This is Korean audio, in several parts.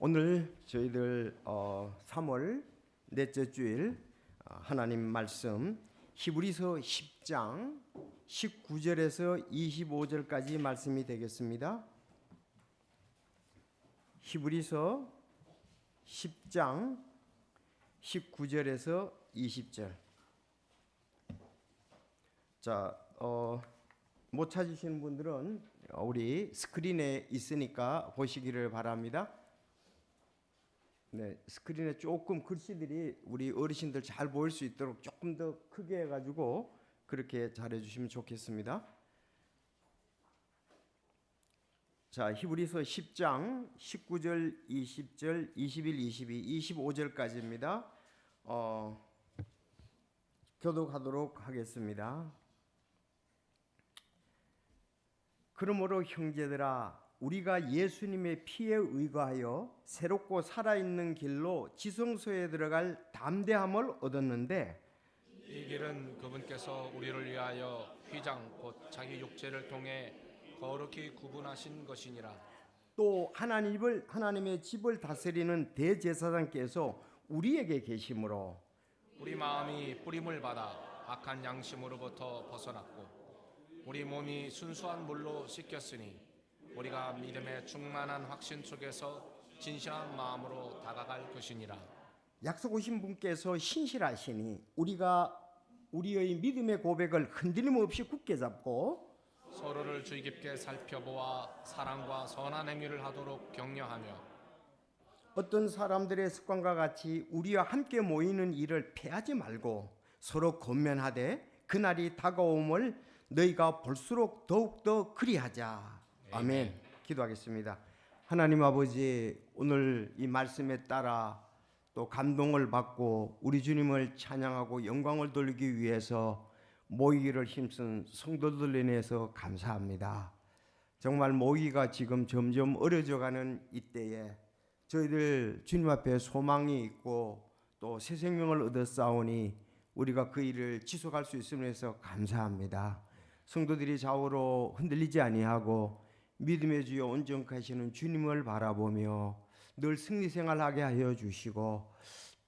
오늘 저희들 3월 넷째 주일 하나님 말씀 히브리서 10장 19절에서 25절까지 말씀이 되겠습니다. 히브리서 10장 19절에서 20절. 자, 못 찾으시는 분들은 우리 스크린에 있으니까 보시기를 바랍니다. 네, 스크린에 조금 글씨들이 우리 어르신들 잘 보일 수 있도록 조금 더 크게 해가지고 그렇게 잘해 주시면 좋겠습니다. 자, 히브리서 10장 19절, 20절, 21, 22, 25절까지입니다. 교독하도록 하겠습니다. 그러므로 형제들아, 우리가 예수님의 피에 의거하여 새롭고 살아있는 길로 지성소에 들어갈 담대함을 얻었는데, 이 길은 그분께서 우리를 위하여 휘장 곧 자기 육체를 통해 거룩히 구분하신 것이니라. 또 하나님의 집을 다스리는 대제사장께서 우리에게 계심으로 우리 마음이 뿌림을 받아 악한 양심으로부터 벗어났고 우리 몸이 순수한 물로 씻겼으니 우리가 믿음의 충만한 확신 속에서 진실한 마음으로 다가갈 것이니라. 약속 오신 분께서 신실하시니 우리가 우리의 믿음의 고백을 흔들림 없이 굳게 잡고 서로를 주의 깊게 살펴보아 사랑과 선한 행위를 하도록 격려하며 어떤 사람들의 습관과 같이 우리와 함께 모이는 일을 패하지 말고 서로 권면하되 그날이 다가옴을 너희가 볼수록 더욱더 그리하자. 아멘. 기도하겠습니다. 하나님 아버지, 오늘 이 말씀에 따라 또 감동을 받고 우리 주님을 찬양하고 영광을 돌리기 위해서 모이기를 힘쓴 성도들에 인해서 감사합니다. 정말 모이기가 지금 점점 어려져가는 이때에 저희들 주님 앞에 소망이 있고 또 새 생명을 얻었사오니 우리가 그 일을 지속할 수 있음을 해서 감사합니다. 성도들이 좌우로 흔들리지 아니하고 믿음의 주여 온전하시는 주님을 바라보며 늘 승리 생활하게 하여 주시고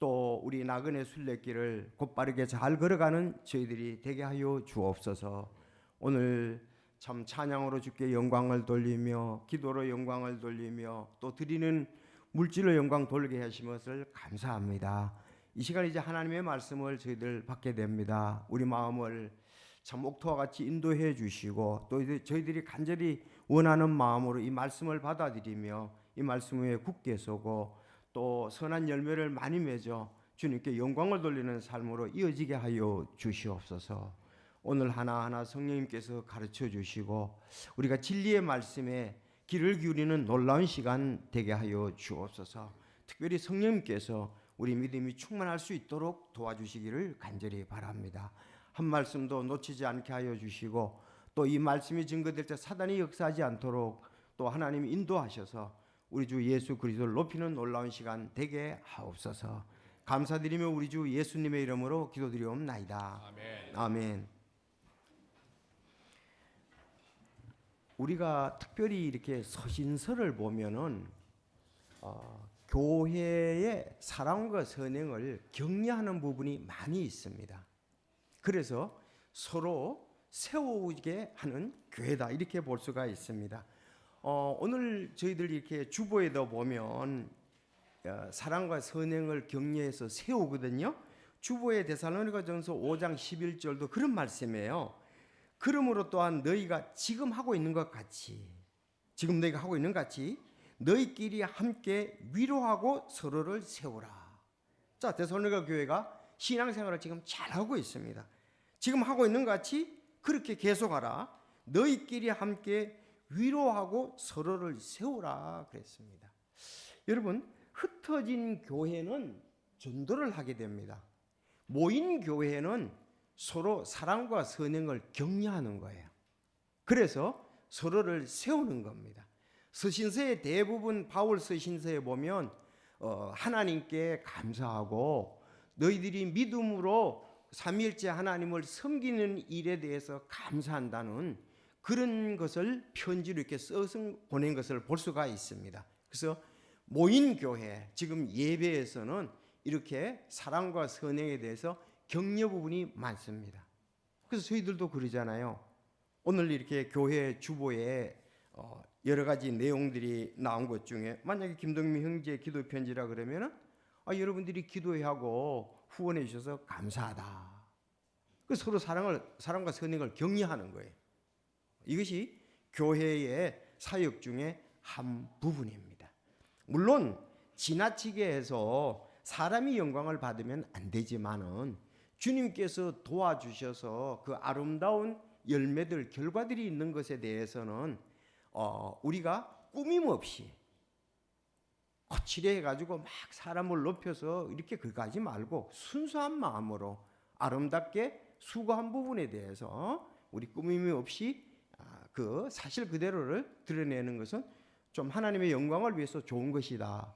또 우리 나그네 순례길을 곧바르게 잘 걸어가는 저희들이 되게 하여 주옵소서. 오늘 참 찬양으로 주께 영광을 돌리며 기도로 영광을 돌리며 또 드리는 물질로 영광 돌리게 하신 것을 감사합니다. 이 시간 이제 하나님의 말씀을 저희들 받게 됩니다. 우리 마음을 참 옥토와 같이 인도해 주시고 또 저희들이 간절히 원하는 마음으로 이 말씀을 받아들이며 이 말씀 위에 굳게 서고 또 선한 열매를 많이 맺어 주님께 영광을 돌리는 삶으로 이어지게 하여 주시옵소서. 오늘 하나하나 성령님께서 가르쳐 주시고 우리가 진리의 말씀에 귀를 기울이는 놀라운 시간 되게 하여 주옵소서. 특별히 성령님께서 우리 믿음이 충만할 수 있도록 도와주시기를 간절히 바랍니다. 한 말씀도 놓치지 않게 하여 주시고 또 이 말씀이 증거될 때 사단이 역사하지 않도록 또 하나님이 인도하셔서 우리 주 예수 그리스도를 높이는 놀라운 시간 되게 하옵소서. 감사드리며 우리 주 예수님의 이름으로 기도드리옵나이다. 아멘. 아멘. 우리가 특별히 이렇게 서신서를 보면은 교회의 사랑과 선행을 격려하는 부분이 많이 있습니다. 그래서 서로 세우게 하는 교회다 이렇게 볼 수가 있습니다. 오늘 저희들 이렇게 주보에도 보면 사랑과 선행을 격려해서 세우거든요. 주보의 데살로니가전서 5장 11절도 그런 말씀이에요. 그러므로 또한 너희가 지금 하고 있는 것 같이 지금 너희가 하고 있는 것 같이 너희끼리 함께 위로하고 서로를 세우라. 자, 데살로니가 교회가 신앙생활을 지금 잘하고 있습니다. 지금 하고 있는 것 같이 그렇게 계속하라. 너희끼리 함께 위로하고 서로를 세우라 그랬습니다. 여러분, 흩어진 교회는 전도를 하게 됩니다. 모인 교회는 서로 사랑과 선행을 격려하는 거예요. 그래서 서로를 세우는 겁니다. 서신서의 대부분 바울 서신서에 보면 하나님께 감사하고 너희들이 믿음으로 삼위일체 하나님을 섬기는 일에 대해서 감사한다는 그런 것을 편지로 이렇게 써서 보낸 것을 볼 수가 있습니다. 그래서 모인 교회, 지금 예배에서는 이렇게 사랑과 선행에 대해서 격려 부분이 많습니다. 그래서 저희들도 그러잖아요. 오늘 이렇게 교회 주보에 여러 가지 내용들이 나온 것 중에 만약에 김동민 형제의 기도 편지라 그러면은 여러분들이 기도해 하고 후원해 주셔서 감사하다. 그 서로 사랑과 선행을 격려하는 거예요. 이것이 교회의 사역 중에 한 부분입니다. 물론 지나치게 해서 사람이 영광을 받으면 안 되지만은 주님께서 도와주셔서 그 아름다운 열매들, 결과들이 있는 것에 대해서는 우리가 꾸밈 없이 거칠해 가지고 막 사람을 높여서 이렇게 그가지 말고 순수한 마음으로 아름답게 수고한 부분에 대해서 우리 꾸밈이 없이 그 사실 그대로를 드러내는 것은 좀 하나님의 영광을 위해서 좋은 것이다.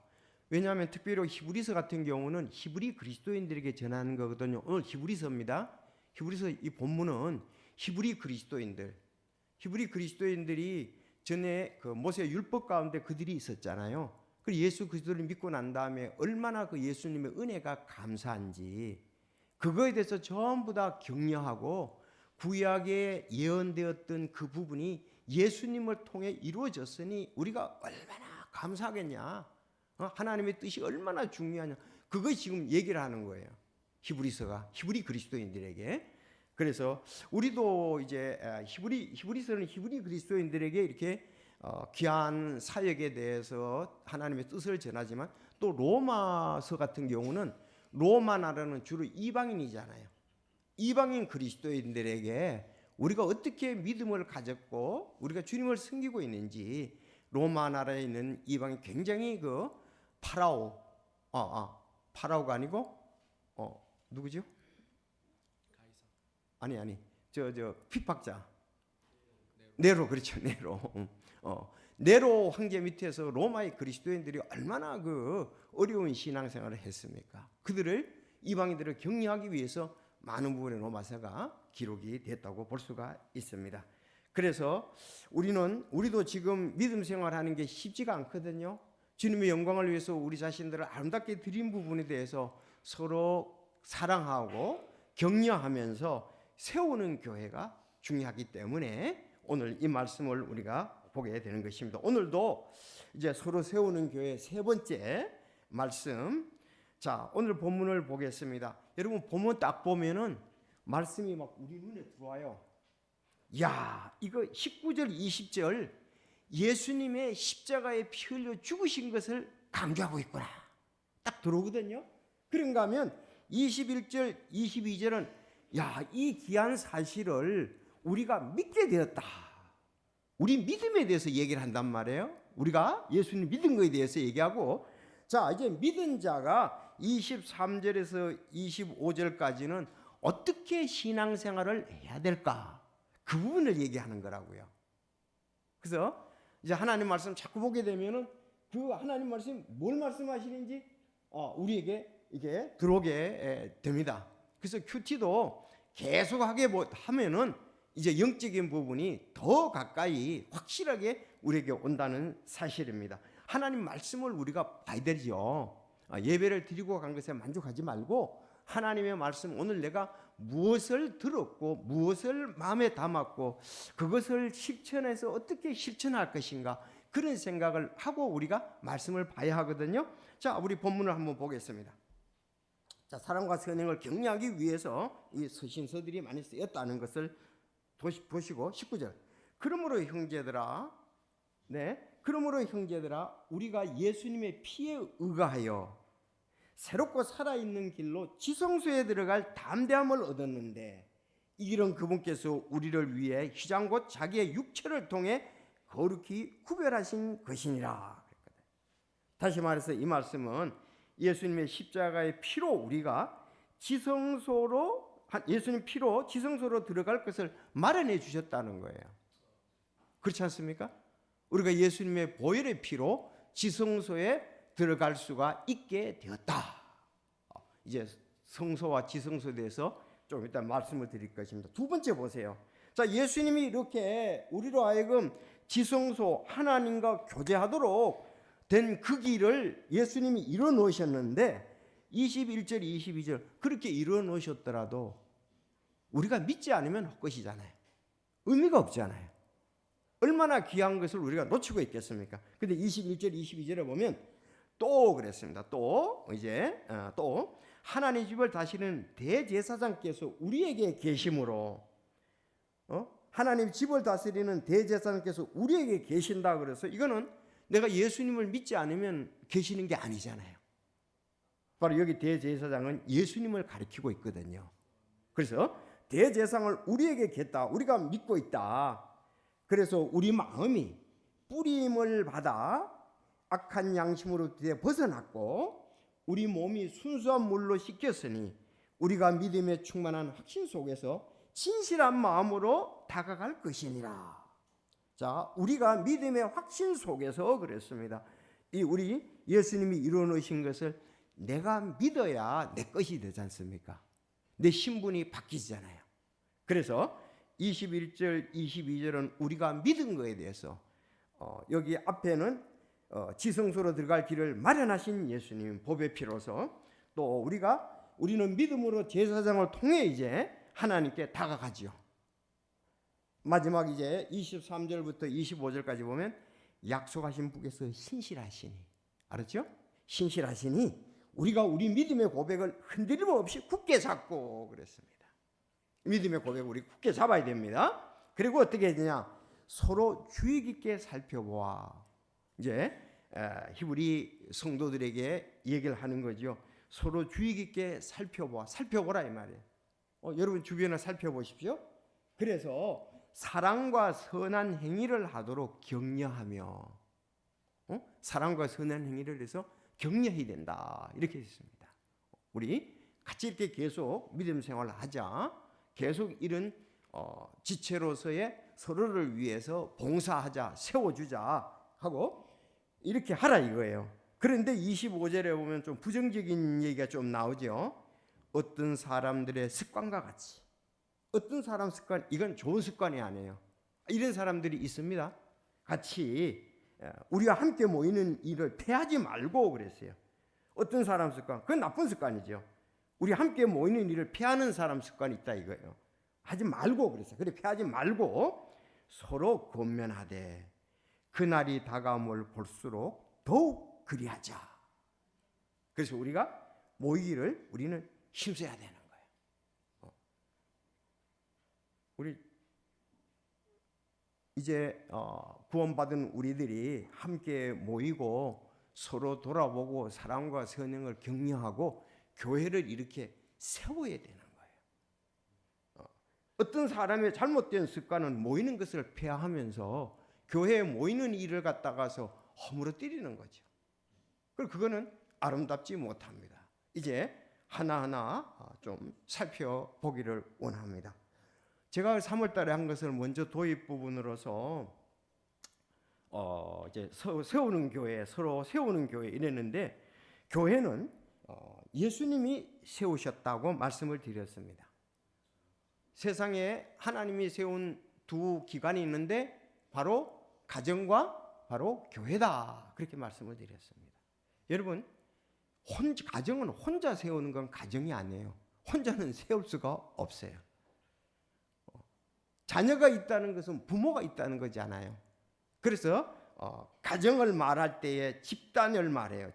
왜냐하면 특별히 히브리서 같은 경우는 히브리 그리스도인들에게 전하는 거거든요. 오늘 히브리서입니다. 히브리서 이 본문은 히브리 그리스도인들이 전에 그 모세 율법 가운데 그들이 있었잖아요. 그 예수 그리스도를 믿고 난 다음에 얼마나 그 예수님의 은혜가 감사한지 그거에 대해서 전부 다 격려하고 구약에 예언되었던 그 부분이 예수님을 통해 이루어졌으니 우리가 얼마나 감사하겠냐. 하나님의 뜻이 얼마나 중요하냐. 그거 지금 얘기를 하는 거예요. 히브리서가 히브리 그리스도인들에게. 그래서 우리도 이제 히브리서는 히브리 그리스도인들에게 이렇게 귀한 사역에 대해서 하나님의 뜻을 전하지만 또 로마서 같은 경우는 로마 나라는 주로 이방인이잖아요. 이방인 그리스도인들에게 우리가 어떻게 믿음을 가졌고 우리가 주님을 섬기고 있는지 로마 나라에 있는 이방인 굉장히 그 파라오가 아니고 누구죠? 아니 저 핍박자 네로. 그렇죠. 네로 황제 밑에서 로마의 그리스도인들이 얼마나 그 어려운 신앙생활을 했습니까? 그들을 이방인들을 격려하기 위해서 많은 부분의 로마서가 기록이 됐다고 볼 수가 있습니다. 그래서 우리도 지금 믿음 생활하는 게 쉽지가 않거든요. 주님의 영광을 위해서 우리 자신들을 아름답게 드린 부분에 대해서 서로 사랑하고 격려하면서 세우는 교회가 중요하기 때문에 오늘 이 말씀을 우리가 보게 되는 것입니다. 오늘도 이제 서로 세우는 교회 세 번째 말씀. 자, 오늘 본문을 보겠습니다. 여러분 본문 딱 보면은 말씀이 막 우리 눈에 들어와요. 야, 이거 19절 20절 예수님의 십자가에 피 흘려 죽으신 것을 강조하고 있구나. 딱 들어오거든요. 그런가 하면 21절 22절은 야, 이 귀한 사실을 우리가 믿게 되었다. 우리 믿음에 대해서 얘기를 한단 말이에요. 우리가 예수님 믿은 것에 대해서 얘기하고, 자, 이제 믿은 자가 23절에서 25절까지는 어떻게 신앙생활을 해야 될까? 그 부분을 얘기하는 거라고요. 그래서 이제 하나님 말씀 자꾸 보게 되면은 그 하나님 말씀이 뭘 말씀하시는지 우리에게 이게 들어오게 됩니다. 그래서 큐티도 계속 하게 하면은 이제 영적인 부분이 더 가까이 확실하게 우리에게 온다는 사실입니다. 하나님 말씀을 우리가 봐야 되죠. 예배를 드리고 간 것에 만족하지 말고 하나님의 말씀, 오늘 내가 무엇을 들었고 무엇을 마음에 담았고 그것을 실천해서 어떻게 실천할 것인가, 그런 생각을 하고 우리가 말씀을 봐야 하거든요. 자, 우리 본문을 한번 보겠습니다. 자, 사랑과 선행을 격려하기 위해서 이 서신서들이 많이 쓰였다는 것을 보시고 19절. 그러므로 형제들아, 우리가 예수님의 피에 의거하여 새롭고 살아있는 길로 지성소에 들어갈 담대함을 얻었는데 이 길은 그분께서 우리를 위해 휘장 곧 자기의 육체를 통해 거룩히 구별하신 것이니라. 다시 말해서 이 말씀은 예수님의 십자가의 피로 우리가 예수님 피로 지성소로 들어갈 것을 마련해 주셨다는 거예요. 그렇지 않습니까? 우리가 예수님의 보혈의 피로 지성소에 들어갈 수가 있게 되었다. 이제 성소와 지성소에 대해서 좀 이따 말씀을 드릴 것입니다. 두 번째 보세요. 자, 예수님이 이렇게 우리로 하여금 지성소, 하나님과 교제하도록 된 그 길을 예수님이 이뤄 놓으셨는데 21절 22절 그렇게 이뤄 놓으셨더라도 우리가 믿지 않으면 헛것이잖아요. 의미가 없잖아요. 얼마나 귀한 것을 우리가 놓치고 있겠습니까? 근데 21절 22절에 보면 또 그랬습니다. 또 이제 또 하나님 집을 다스리는 대제사장께서 우리에게 계심으로 하나님 집을 다스리는 대제사장께서 우리에게 계신다 그래서 이거는 내가 예수님을 믿지 않으면 계시는 게 아니잖아요. 바로 여기 대제사장은 예수님을 가리키고 있거든요. 그래서 대제사장을 우리에게 겠다. 우리가 믿고 있다. 그래서 우리 마음이 뿌림을 받아 악한 양심으로 벗어났고 우리 몸이 순수한 물로 씻겼으니 우리가 믿음에 충만한 확신 속에서 진실한 마음으로 다가갈 것이니라. 자, 우리가 믿음의 확신 속에서 그랬습니다. 이 우리 예수님이 이루어놓으신 것을 내가 믿어야 내 것이 되지 않습니까? 내 신분이 바뀌잖아요. 그래서 21절, 22절은 우리가 믿은 거에 대해서 여기 앞에는 지성소로 들어갈 길을 마련하신 예수님 법의 피로서 또 우리는 믿음으로 제사장을 통해 이제 하나님께 다가가지요. 마지막 이제 23절부터 25절까지 보면 약속하신 분께서 신실하시니 알았죠? 신실하시니 우리가 우리 믿음의 고백을 흔들림 없이 굳게 잡고 그랬습니다. 믿음의 고백을 우리 굳게 잡아야 됩니다. 그리고 어떻게 해야 되냐? 서로 주의 깊게 살펴보아. 이제 히브리 성도들에게 얘기를 하는 거죠. 서로 주의 깊게 살펴보라 이 말이에요. 여러분 주변을 살펴보십시오. 그래서 사랑과 선한 행위를 하도록 격려하며 사랑과 선한 행위를 해서 격려해야 된다 이렇게 했습니다. 우리 같이 이렇게 계속 믿음 생활을 하자. 계속 이런 지체로서의 서로를 위해서 봉사하자, 세워주자 하고 이렇게 하라 이거예요. 그런데 25절에 보면 좀 부정적인 얘기가 좀 나오죠. 어떤 사람들의 습관과 같이. 어떤 사람 습관, 이건 좋은 습관이 아니에요. 이런 사람들이 있습니다. 같이 우리와 함께 모이는 일을 패하지 말고 그랬어요. 어떤 사람 습관, 그건 나쁜 습관이죠. 우리 함께 모이는 일을 피하는 사람 습관이 있다 이거예요. 하지 말고 그랬어요. 그래 피하지 말고 서로 권면하되 그날이 다가옴을 볼수록 더욱 그리하자. 그래서 우리가 모이기를 우리는 힘써야 되는 거예요. 우리 이제 구원받은 우리들이 함께 모이고 서로 돌아보고 사랑과 선행을 격려하고 교회를 이렇게 세워야 되는 거예요. 어떤 사람의 잘못된 습관은 모이는 것을 폐하하면서 교회에 모이는 일을 갖다가서 허물어뜨리는 거죠. 그리고 그거는 아름답지 못합니다. 이제 하나하나 좀 살펴보기를 원합니다. 제가 3월 달에 한 것을 먼저 도입 부분으로서 이제 세우는 교회, 서로 세우는 교회 이랬는데 교회는 예수님이 세우셨다고 말씀을 드렸습니다. 세상에 하나님이 세운 두 기관이 있는데 바로 가정과 바로 교회다 그렇게 말씀을 드렸습니다. 여러분 가정은 혼자 세우는 건 가정이 아니에요. 혼자는 세울 수가 없어요. 자녀가 있다는 것은 부모가 있다는 거잖아요. 그래서 가정을 말할 때에 집단을 말해요.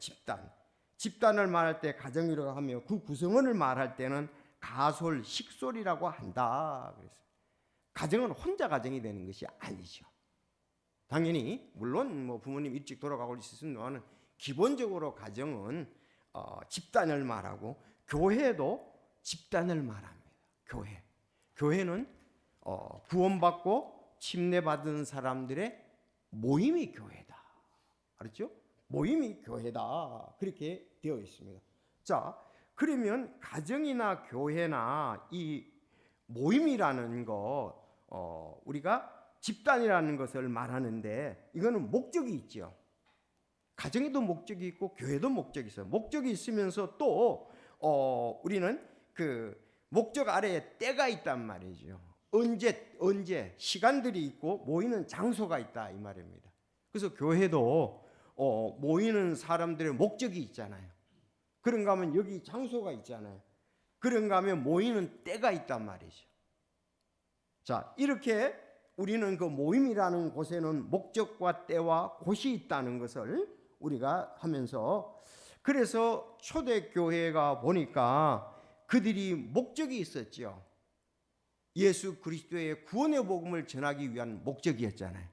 집단을 말할 때 가정이라고 하며 그 구성원을 말할 때는 가솔, 식솔이라고 한다. 그래서 가정은 혼자 가정이 되는 것이 아니죠. 당연히 물론 뭐 부모님 일찍 돌아가고 있었지만 기본적으로 가정은 집단을 말하고 교회도 집단을 말합니다. 교회는 구원받고 침례받은 사람들의 모임이 교회다. 알았죠? 모임이 교회다. 그렇게 되어 있습니다. 자, 그러면 가정이나 교회나 이 모임이라는 거 우리가 집단이라는 것을 말하는데 이거는 목적이 있죠. 가정에도 목적이 있고 교회도 목적이 있어요. 목적이 있으면서 또 우리는 그 목적 아래에 때가 있단 말이죠. 언제 시간들이 있고 모이는 장소가 있다 이 말입니다. 그래서 교회도 모이는 사람들의 목적이 있잖아요. 그런가 하면 여기 장소가 있잖아요. 그런가 하면 모이는 때가 있단 말이죠. 자, 이렇게 우리는 그 모임이라는 곳에는 목적과 때와 곳이 있다는 것을 우리가 하면서, 그래서 초대교회가 보니까 그들이 목적이 있었죠. 예수 그리스도의 구원의 복음을 전하기 위한 목적이었잖아요.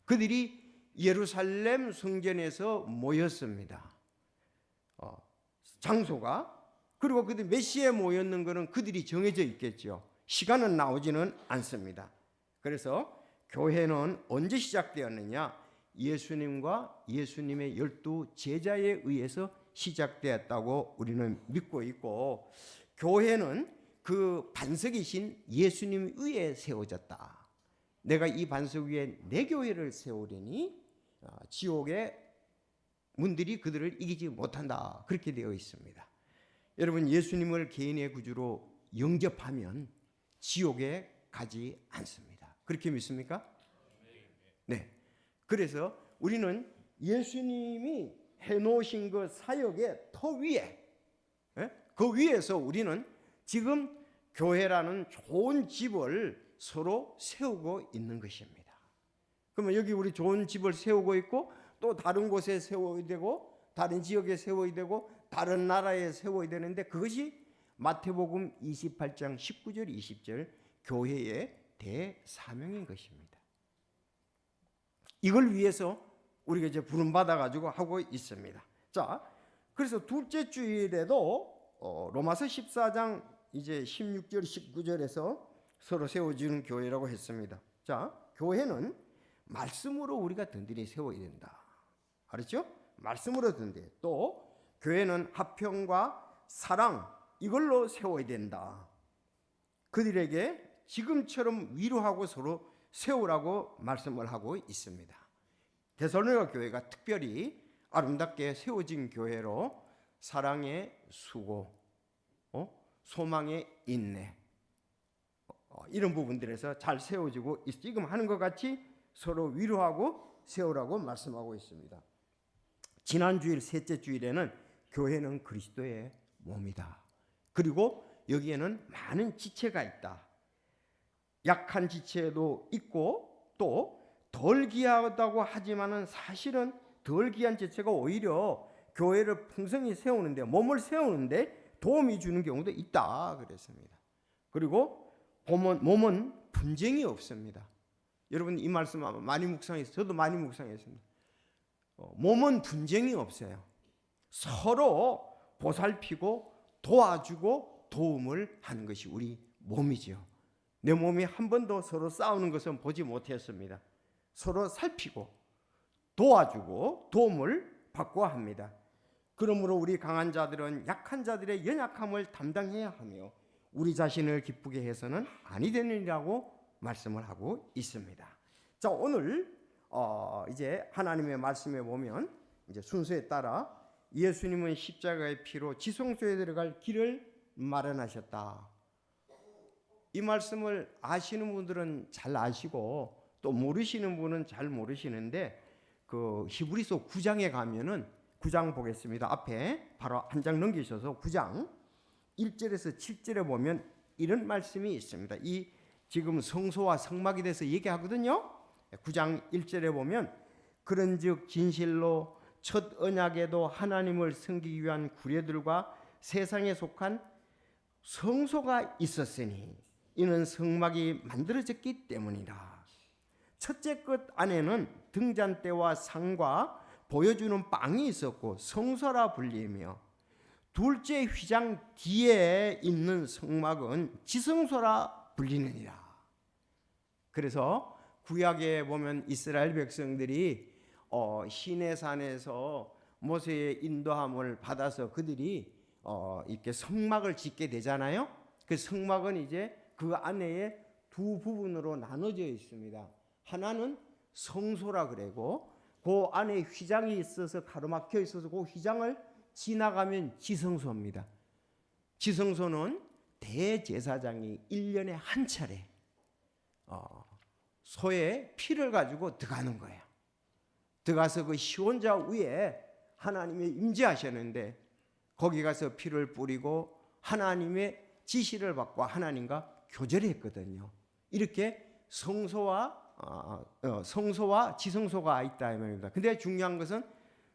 그들이 예루살렘 성전에서 모였습니다. 장소가. 그리고 그들이 몇 시에 모였는 것은 그들이 정해져 있겠죠. 시간은 나오지는 않습니다. 그래서 교회는 언제 시작되었느냐? 예수님과 예수님의 12 제자에 의해서 시작되었다고 우리는 믿고 있고, 교회는 그 반석이신 예수님 위에 세워졌다. 내가 이 반석 위에 내 교회를 세우려니 지옥의 문들이 그들을 이기지 못한다. 그렇게 되어 있습니다. 여러분, 예수님을 개인의 구주로 영접하면 지옥에 가지 않습니다. 그렇게 믿습니까? 네. 그래서 우리는 예수님이 해놓으신 그 사역의 터 위에, 그 위에서 우리는 지금 교회라는 좋은 집을 서로 세우고 있는 것입니다. 그러면 여기 우리 좋은 집을 세우고 있고, 또 다른 곳에 세워야 되고, 다른 지역에 세워야 되고, 다른 나라에 세워야 되는데, 그것이 마태복음 28장 19절 20절 교회의 대사명인 것입니다. 이걸 위해서 우리가 이제 부름받아 가지고 하고 있습니다. 자, 그래서 둘째 주일에도 로마서 14장 이제 16절 19절에서 서로 세워지는 교회라고 했습니다. 자, 교회는 말씀으로 우리가 든든히 세워야 된다. 알았죠? 말씀으로 든든히. 또 교회는 화평과 사랑, 이걸로 세워야 된다. 그들에게 지금처럼 위로하고 서로 세우라고 말씀을 하고 있습니다. 데살로니가 교회가 특별히 아름답게 세워진 교회로 사랑의 수고, 소망의 인내, 이런 부분들에서 잘 세워지고 지금 하는 것 같이 서로 위로하고 세우라고 말씀하고 있습니다. 지난 주일 셋째 주일에는 교회는 그리스도의 몸이다. 그리고 여기에는 많은 지체가 있다. 약한 지체도 있고, 또 덜 귀하다고 하지만은 사실은 덜 귀한 지체가 오히려 교회를 풍성히 세우는데, 몸을 세우는데 도움이 주는 경우도 있다 그랬습니다. 그리고 몸은 분쟁이 없습니다. 여러분, 이 말씀 많이 묵상했어요. 저도 많이 묵상했습니다. 몸은 분쟁이 없어요. 서로 보살피고 도와주고 도움을 하는 것이 우리 몸이지요. 내 몸이 한 번도 서로 싸우는 것은 보지 못했습니다. 서로 살피고 도와주고 도움을 받고 합니다. 그러므로 우리 강한 자들은 약한 자들의 연약함을 담당해야 하며 우리 자신을 기쁘게 해서는 아니 되느니라고 말씀을 하고 있습니다. 자, 오늘 이제 하나님의 말씀에 보면 이제 순서에 따라 예수님은 십자가의 피로 지성소에 들어갈 길을 마련하셨다. 이 말씀을 아시는 분들은 잘 아시고, 또 모르시는 분은 잘 모르시는데, 그 히브리서 9장에 가면은 9장 보겠습니다. 앞에 바로 한 장 넘기셔서 9장 1절에서 7절에 보면 이런 말씀이 있습니다. 이 지금 성소와 성막에 대해서 얘기하거든요. 9장 1절에 보면 그런즉 진실로 첫 언약에도 하나님을 섬기기 위한 구례들과 세상에 속한 성소가 있었으니 이는 성막이 만들어졌기 때문이라. 첫째 것 안에는 등잔대와 상과 보여주는 빵이 있었고 성소라 불리며, 둘째 휘장 뒤에 있는 성막은 지성소라 불리느니라. 그래서 구약에 보면 이스라엘 백성들이 시내산에서 모세의 인도함을 받아서 그들이 이렇게 성막을 짓게 되잖아요. 그 성막은 이제 그 안에 두 부분으로 나눠져 있습니다. 하나는 성소라 그러고, 그 안에 휘장이 있어서 가로막혀 있어서 그 휘장을 지나가면 지성소입니다. 지성소는 대제사장이 1년에 한 차례 소의 피를 가지고 들어가는 거예요. 들어가서 그 시온자 위에 하나님이 임재하셨는데 거기 가서 피를 뿌리고 하나님의 지시를 받고 하나님과 교제를 했거든요. 이렇게 성소와 지성소가 있다 이 말입니다. 근데 중요한 것은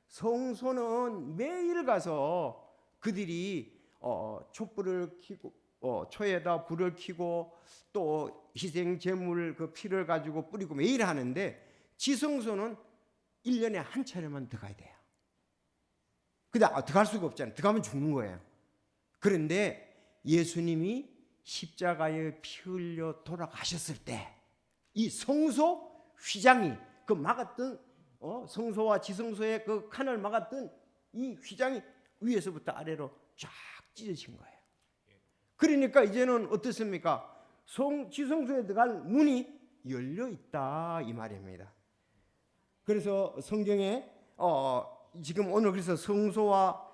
성소는 매일 가서 그들이 촛불을 켜고 초에다 불을 켜고 또 희생 제물 그 피를 가지고 뿌리고 매일 하는데 지성소는 1년에 한 차례만 들어가야 돼요. 근데 들어갈 수가 없잖아요. 들어가면 죽는 거예요. 그런데 예수님이 십자가에 피 흘려 돌아가셨을 때 이 성소 휘장이 그 막았던 성소와 지성소의 그 칸을 막았던 이 휘장이 위에서부터 아래로 쫙 찢어진 거예요. 그러니까 이제는 어떻습니까? 지성소에 들어갈 문이 열려 있다 이 말입니다. 그래서 성경에 지금 오늘 그래서 성소와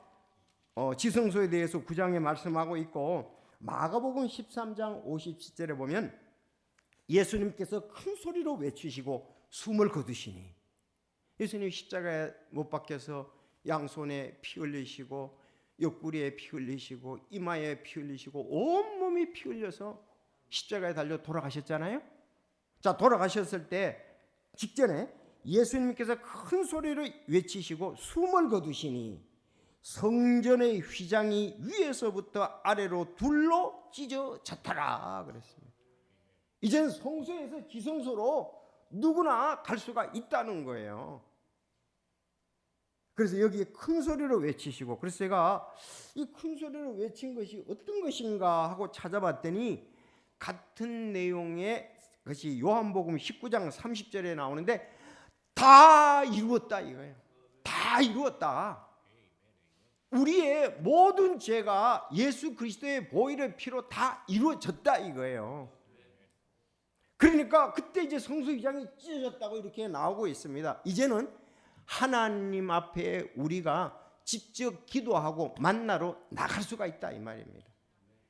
지성소에 대해서 9장에 말씀하고 있고 마가복음 13장 57절에 보면 예수님께서 큰 소리로 외치시고 숨을 거두시니 예수님 십자가에 못 박혀서 양손에 피 흘리시고 옆구리에 피 흘리시고 이마에 피 흘리시고 온몸이 피 흘려서 십자가에 달려 돌아가셨잖아요. 자, 돌아가셨을 때 직전에 예수님께서 큰 소리로 외치시고 숨을 거두시니 성전의 휘장이 위에서부터 아래로 둘로 찢어졌더라 그랬습니다. 이젠 성소에서 지성소로 누구나 갈 수가 있다는 거예요. 그래서 여기에 큰 소리로 외치시고, 그래서 제가 이 큰 소리로 외친 것이 어떤 것인가 하고 찾아봤더니 같은 내용의 것이 요한복음 19장 30절에 나오는데 다 이루었다 이거예요. 다 이루었다. 우리의 모든 죄가 예수 그리스도의 보혈의 피로 다 이루어졌다 이거예요. 그러니까 그때 이제 성소 휘장이 찢어졌다고 이렇게 나오고 있습니다. 이제는 하나님 앞에 우리가 직접 기도하고 만나러 나갈 수가 있다 이 말입니다.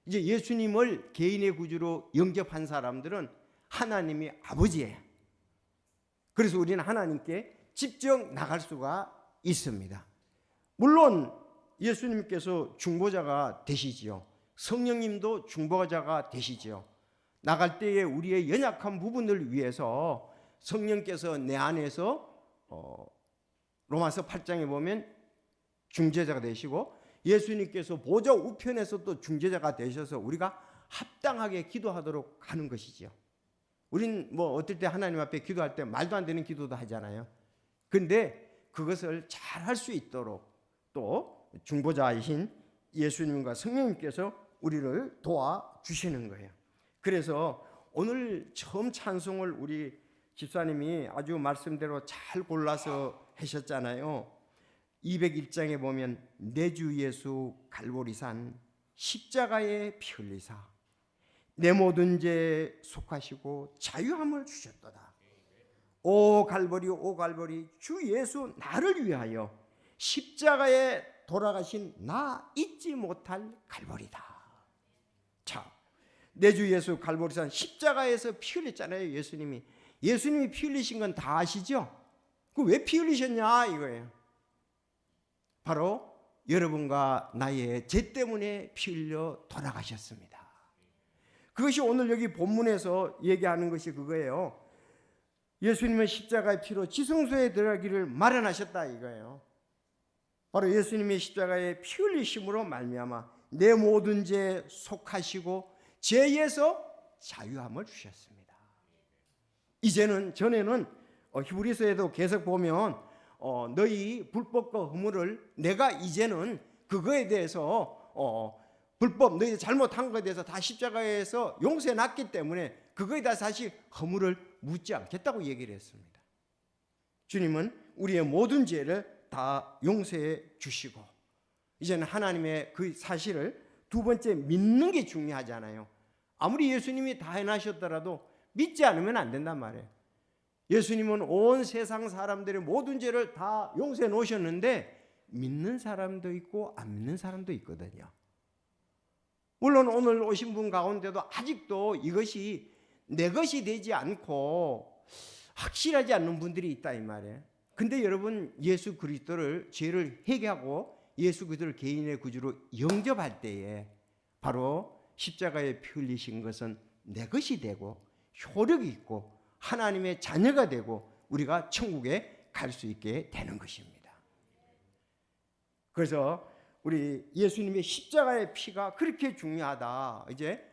이제 예수님을 개인의 구주로 영접한 사람들은 하나님이 아버지예요. 그래서 우리는 하나님께 직접 나갈 수가 있습니다. 물론 예수님께서 중보자가 되시지요. 성령님도 중보자가 되시지요. 나갈 때에 우리의 연약한 부분을 위해서 성령께서 내 안에서 로마서 8장에 보면 중재자가 되시고 예수님께서 보좌 우편에서 또 중재자가 되셔서 우리가 합당하게 기도하도록 하는 것이지요. 우린 뭐 어떨 때 하나님 앞에 기도할 때 말도 안 되는 기도도 하잖아요. 그런데 그것을 잘 할 수 있도록 또 중보자이신 예수님과 성령님께서 우리를 도와주시는 거예요. 그래서 오늘 처음 찬송을 우리 집사님이 아주 말씀대로 잘 골라서 하셨잖아요. 201장에 보면 내 주 예수 갈보리산 십자가에 피 흘리사 내 모든 죄 속하시고 자유함을 주셨도다. 오 갈보리 오 갈보리 주 예수 나를 위하여 십자가에 돌아가신 나 잊지 못할 갈보리다. 자, 내 주 예수 갈보리산 십자가에서 피 흘렸잖아요. 예수님이 피 흘리신 건 다 아시죠? 그 왜 피 흘리셨냐 이거예요. 바로 여러분과 나의 죄 때문에 피 흘려 돌아가셨습니다. 그것이 오늘 여기 본문에서 얘기하는 것이 그거예요. 예수님은 십자가의 피로 지성소에 들어가기를 마련하셨다 이거예요. 바로 예수님의 십자가에 피 흘리심으로 말미암아 내 모든 죄 속하시고 죄에서 자유함을 주셨습니다. 이제는 전에는 히브리서에도 계속 보면 너희 불법과 허물을 내가 이제는 그거에 대해서 불법 너희 잘못한 것에 대해서 다 십자가에서 용서해 놨기 때문에 그거에 대해서 다시 허물을 묻지 않겠다고 얘기를 했습니다. 주님은 우리의 모든 죄를 다 용서해 주시고 이제는 하나님의 그 사실을 두 번째 믿는 게 중요하잖아요. 아무리 예수님이 다 해나셨더라도 믿지 않으면 안 된단 말이에요. 예수님은 온 세상 사람들의 모든 죄를 다 용서해 놓으셨는데 믿는 사람도 있고 안 믿는 사람도 있거든요. 물론 오늘 오신 분 가운데도 아직도 이것이 내 것이 되지 않고 확실하지 않는 분들이 있다 이 말이에요. 근데 여러분 예수 그리스도를 죄를 회개하고 예수 그리스도를 개인의 구주로 영접할 때에 바로 십자가에 피 흘리신 것은 내 것이 되고 효력이 있고 하나님의 자녀가 되고 우리가 천국에 갈 수 있게 되는 것입니다. 그래서 우리 예수님의 십자가의 피가 그렇게 중요하다. 이제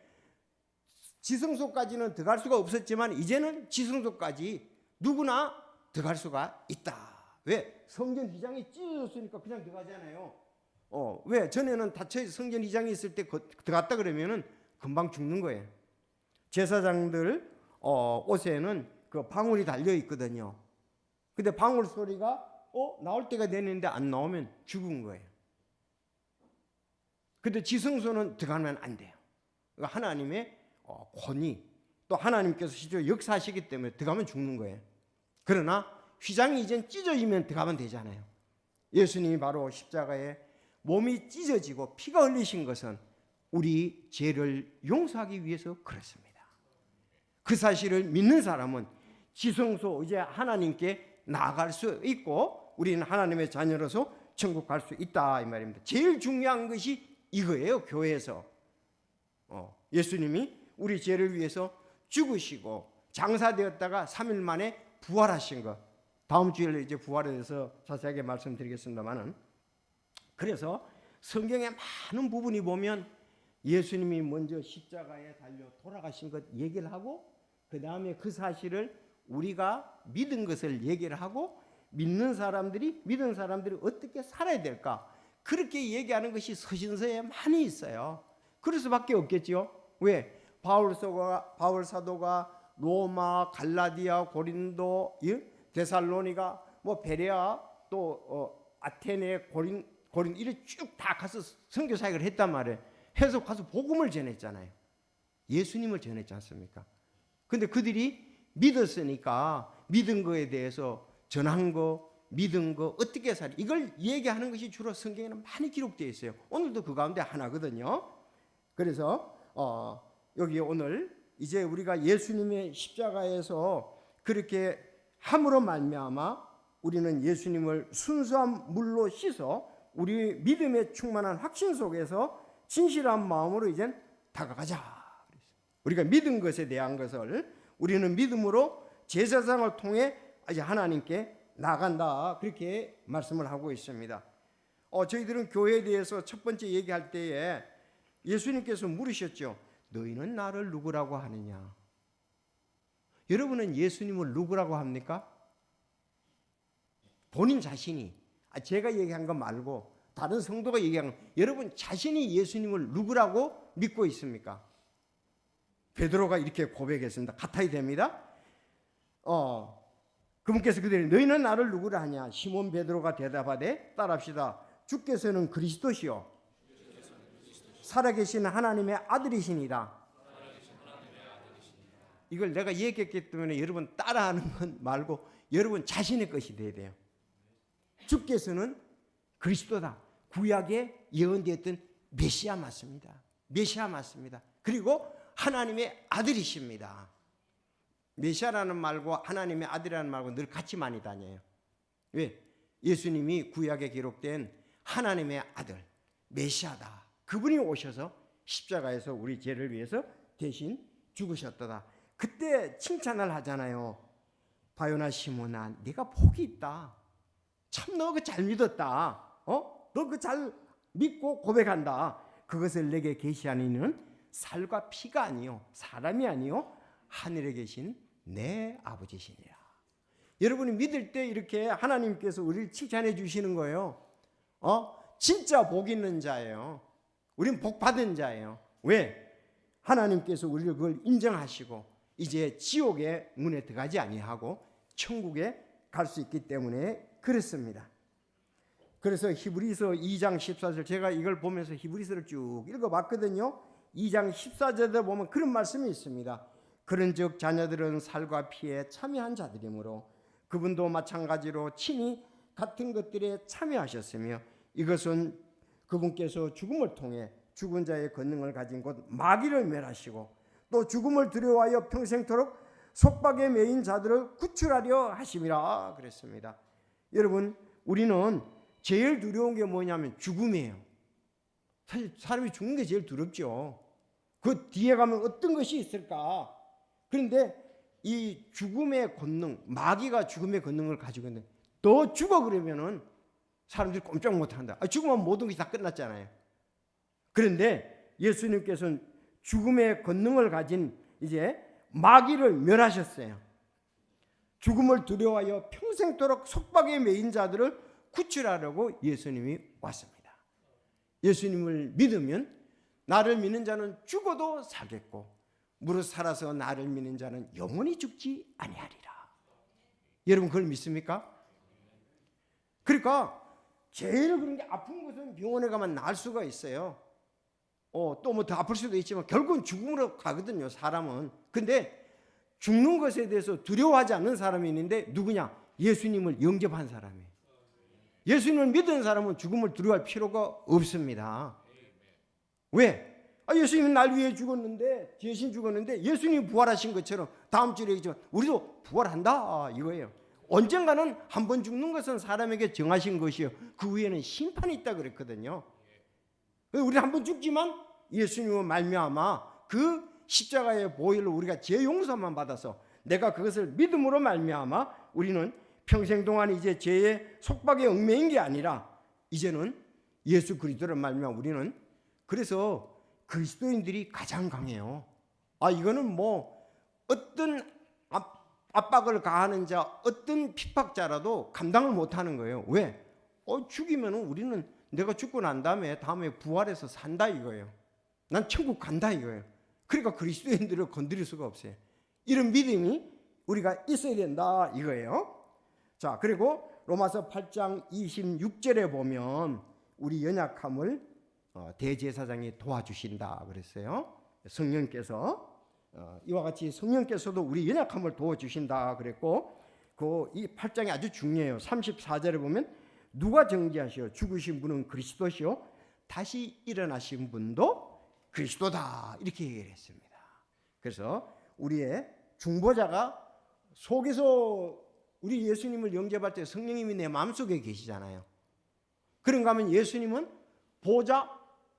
지성소까지는 들어갈 수가 없었지만 이제는 지성소까지 누구나 들어갈 수가 있다. 왜? 성전 휘장이 찢어졌으니까 그냥 들어가잖아요. 왜? 전에는 닫혀서 성전 휘장이 있을 때 들어갔다 그러면은 금방 죽는 거예요. 제사장들 옷에는 그 방울이 달려 있거든요. 근데 방울 소리가 나올 때가 되는데 안 나오면 죽은 거예요. 근데 지성소는 들어가면 안 돼요. 그러니까 하나님의 권위, 또 하나님께서 실제로 역사하시기 때문에 들어가면 죽는 거예요. 그러나 휘장이 이젠 찢어지면 들어가면 되잖아요. 예수님이 바로 십자가에 몸이 찢어지고 피가 흘리신 것은 우리 죄를 용서하기 위해서 그렇습니다. 그 사실을 믿는 사람은 지성소 이제 하나님께 나아갈 수 있고 우리는 하나님의 자녀로서 천국 갈 수 있다 이 말입니다. 제일 중요한 것이 이거예요. 교회에서 예수님이 우리 죄를 위해서 죽으시고 장사되었다가 3일 만에 부활하신 것. 다음 주에 이제 부활에 대해서 자세하게 말씀드리겠습니다만은, 그래서 성경의 많은 부분이 보면 예수님이 먼저 십자가에 달려 돌아가신 것 얘기를 하고 그 다음에 그 사실을 우리가 믿은 것을 얘기를 하고 믿는 사람들이 어떻게 살아야 될까 그렇게 얘기하는 것이 서신서에 많이 있어요. 그럴 수밖에 없겠죠. 왜? 바울 사도가 로마, 갈라디아, 고린도, 데살로니가, 베레아, 또 아테네, 고린 이래 쭉 다 가서 선교 사역을 했단 말이에요. 해서 가서 복음을 전했잖아요. 예수님을 전했지 않습니까? 근데 그들이 믿었으니까 믿은 거에 대해서 전한 거, 믿은 거 어떻게 살이 이걸 얘기하는 것이 주로 성경에는 많이 기록되어 있어요. 오늘도 그 가운데 하나거든요. 그래서 여기 오늘 이제 우리가 예수님의 십자가에서 그렇게 함으로 말미암아 우리는 예수님을 순수한 물로 씻어 우리 믿음에 충만한 확신 속에서 진실한 마음으로 이젠 다가가자. 우리가 믿은 것에 대한 것을 우리는 믿음으로 제사장을 통해 이제 하나님께 나간다. 그렇게 말씀을 하고 있습니다. 저희들은 교회에 대해서 첫 번째 얘기할 때에 예수님께서 물으셨죠. 너희는 나를 누구라고 하느냐? 여러분은 예수님을 누구라고 합니까? 본인 자신이, 제가 얘기한 거 말고 다른 성도가 얘기한 거, 여러분 자신이 예수님을 누구라고 믿고 있습니까? 베드로가 이렇게 고백했습니다. 같아야 됩니다. 그분께서 그들이 너희는 나를 누구라 하냐? 시몬 베드로가 대답하되 따라합시다. 주께서는 그리스도시요 살아계신 하나님의 아들이시니라. 이걸 내가 얘기했기 때문에 여러분 따라하는 건 말고 여러분 자신의 것이 돼야 돼요. 주께서는 그리스도다. 구약에 예언되었던 메시아 맞습니다. 메시아 맞습니다. 그리고 하나님의 아들이십니다. 메시아라는 말과 하나님의 아들이라는 말과 늘 같이 많이 다녀요. 왜? 예수님이 구약에 기록된 하나님의 아들 메시아다. 그분이 오셔서 십자가에서 우리 죄를 위해서 대신 죽으셨다. 그때 칭찬을 하잖아요. 바요나 시몬아, 네가 복이 있다. 참 너 그 잘 믿었다. 너 그 잘 믿고 고백한다. 그것을 내게 계시하는 이는 살과 피가 아니요 사람이 아니요 하늘에 계신 내 아버지시니라. 여러분이 믿을 때 이렇게 하나님께서 우리를 칭찬해 주시는 거예요. 진짜 복 있는 자예요. 우린 복 받은 자예요. 왜? 하나님께서 우리를 그걸 인정하시고 이제 지옥의 문에 들어가지 아니하고 천국에 갈 수 있기 때문에 그렇습니다. 그래서 히브리서 2장 14절, 제가 이걸 보면서 히브리서를 쭉 읽어봤거든요. 2장 14절에 보면 그런 말씀이 있습니다. 그런즉 자녀들은 살과 피에 참여한 자들이므로 그분도 마찬가지로 친히 같은 것들에 참여하셨으며 이것은 그분께서 죽음을 통해 죽은 자의 권능을 가진 곧 마귀를 멸하시고 또 죽음을 두려워하여 평생토록 속박에 매인 자들을 구출하려 하심이라 그랬습니다. 여러분, 우리는 제일 두려운 게 뭐냐면 죽음이에요. 사실 사람이 죽는 게 제일 두렵죠. 그 뒤에 가면 어떤 것이 있을까? 그런데 이 죽음의 권능, 마귀가 죽음의 권능을 가지고 있는데 너 죽어 그러면은 사람들이 꼼짝 못한다. 죽으면 모든 것이 다 끝났잖아요. 그런데 예수님께서는 죽음의 권능을 가진 이제 마귀를 멸하셨어요. 죽음을 두려워하여 평생도록 속박에 매인 자들을 구출하려고 예수님이 왔습니다. 예수님을 믿으면 나를 믿는 자는 죽어도 살겠고 무릇 살아서 나를 믿는 자는 영원히 죽지 아니하리라. 여러분 그걸 믿습니까? 그러니까 제일 그런 게 아픈 것은 병원에 가면 나을 수가 있어요. 또 뭐 더 아플 수도 있지만 결국은 죽음으로 가거든요, 사람은. 근데 죽는 것에 대해서 두려워하지 않는 사람이 있는데 누구냐? 예수님을 영접한 사람이에요. 예수님을 믿은 사람은 죽음을 두려워할 필요가 없습니다. 왜? 예수님이 날 위해 죽었는데, 대신 죽었는데 예수님이 부활하신 것처럼 다음 주에 얘기지만 우리도 부활한다 이거예요. 언젠가는 한 번 죽는 것은 사람에게 정하신 것이요, 그 후에는 심판이 있다 그랬거든요. 우리 한 번 죽지만 예수님을 말미암아 그 십자가의 보혈로 우리가 죄 용서만 받아서 내가 그것을 믿음으로 말미암아 우리는 평생 동안 이제 죄의 속박에 얽매인 게 아니라 이제는 예수 그리스도를 말미암아 우리는, 그래서 그리스도인들이 가장 강해요. 이거는 뭐 어떤 압박을 가하는 자, 어떤 핍박자라도 감당을 못하는 거예요. 왜? 죽이면 우리는 내가 죽고 난 다음에 부활해서 산다 이거예요. 난 천국 간다 이거예요. 그러니까 그리스도인들을 건드릴 수가 없어요. 이런 믿음이 우리가 있어야 된다 이거예요. 자, 그리고 로마서 8장 26절에 보면 우리 연약함을 대제사장이 도와주신다 그랬어요. 성령께서 이와 같이 성령께서도 우리 연약함을 도와주신다 그랬고, 이 8장이 아주 중요해요. 34절에 보면 누가 정죄하시오? 죽으신 분은 그리스도시요 다시 일어나신 분도 그리스도다 이렇게 얘기를 했습니다. 그래서 우리의 중보자가 속에서 우리 예수님을 영접할 때 성령님이 내 마음속에 계시잖아요. 그런가 하면 예수님은 보좌